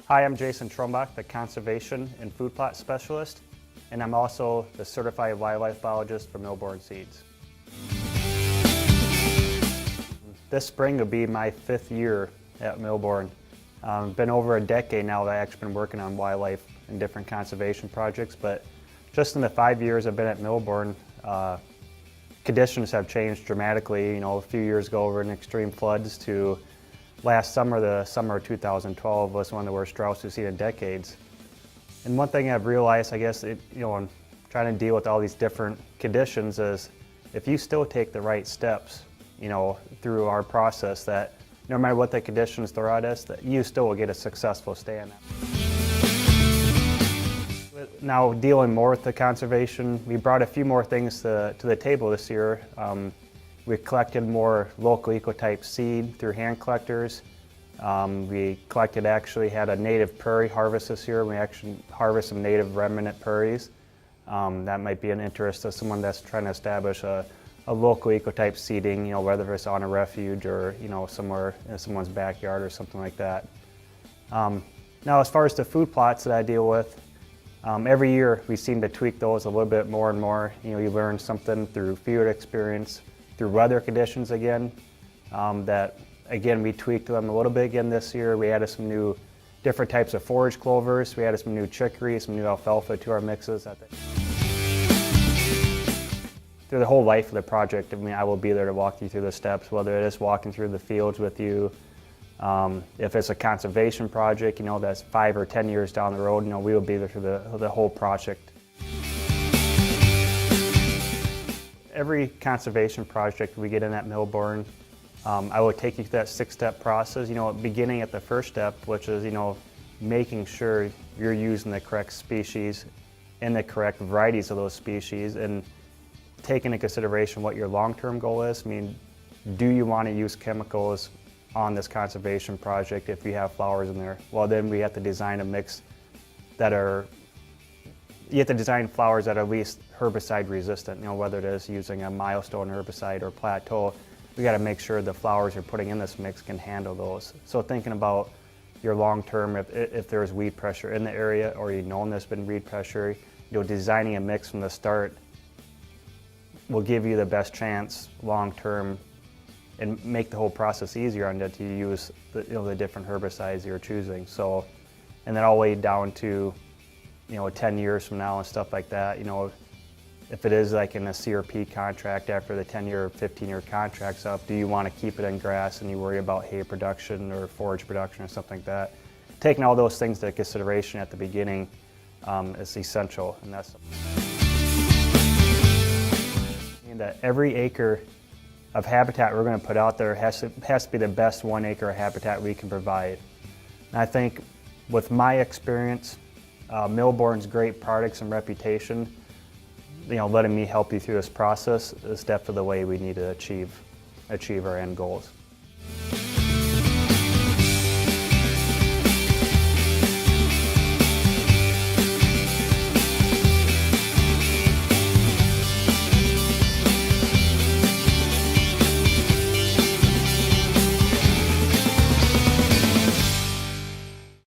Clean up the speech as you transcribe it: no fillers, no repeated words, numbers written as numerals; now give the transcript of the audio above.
Hi, I'm Jason Tronbak, the Conservation and Food Plot Specialist, and I'm also the Certified Wildlife Biologist for Millborn Seeds. This spring will be my 5th year at Millborn. Been over a decade now that I've actually been working on wildlife and different conservation projects, but just in the 5 years I've been at Millborn, conditions have changed dramatically. You know, a few years ago we were in extreme floods to last summer, the summer of 2012 was one of the worst droughts we've seen in decades. And one thing I've realized, I guess, in trying to deal with all these different conditions is if you still take the right steps, through our process, that no matter what the conditions throw at us, that you still will get a successful stand. Now, dealing more with the conservation, we brought a few more things to the table this year. We collected more local ecotype seed through hand collectors. We had a native prairie harvest this year. We actually harvest some native remnant prairies. That might be an interest to someone that's trying to establish a local ecotype seeding, whether it's on a refuge or somewhere in someone's backyard or something like that. Now, as far as the food plots that I deal with, every year we seem to tweak those a little bit more and more. You learn something through field experience, through weather conditions again, that again we tweaked them a little bit again this year. We added some new different types of forage clovers. We added some new chicory, some new alfalfa to our mixes. Through the whole life of the project, I will be there to walk you through the steps, whether it is walking through the fields with you. If it's a conservation project, that's 5 or 10 years down the road, we will be there through the whole project. Every conservation project we get in at Millborn, I will take you through that 6-step process, beginning at the first step, which is, making sure you're using the correct species and the correct varieties of those species, and taking into consideration what your long-term goal is. Do you want to use chemicals on this conservation project if you have flowers in there? Well, then we have to design a mix you have to design flowers that are at least herbicide resistant, whether it is using a milestone herbicide or plateau. We got to make sure the flowers you're putting in this mix can handle those. So thinking about your long term, if there's weed pressure in the area or there's been weed pressure, designing a mix from the start will give you the best chance long term and make the whole process easier on to use the different herbicides you're choosing. So, and then all the way down to 10 years from now and stuff like that, if it is like in a CRP contract after the 10-year or 15-year contract's up, do you want to keep it in grass and you worry about hay production or forage production or something like that? Taking all those things into consideration at the beginning is essential, and that's that every acre of habitat we're going to put out there has to be the best 1 acre of habitat we can provide. And I think with my experience, Millborn's great products and reputation, letting me help you through this process is definitely the way we need to achieve our end goals.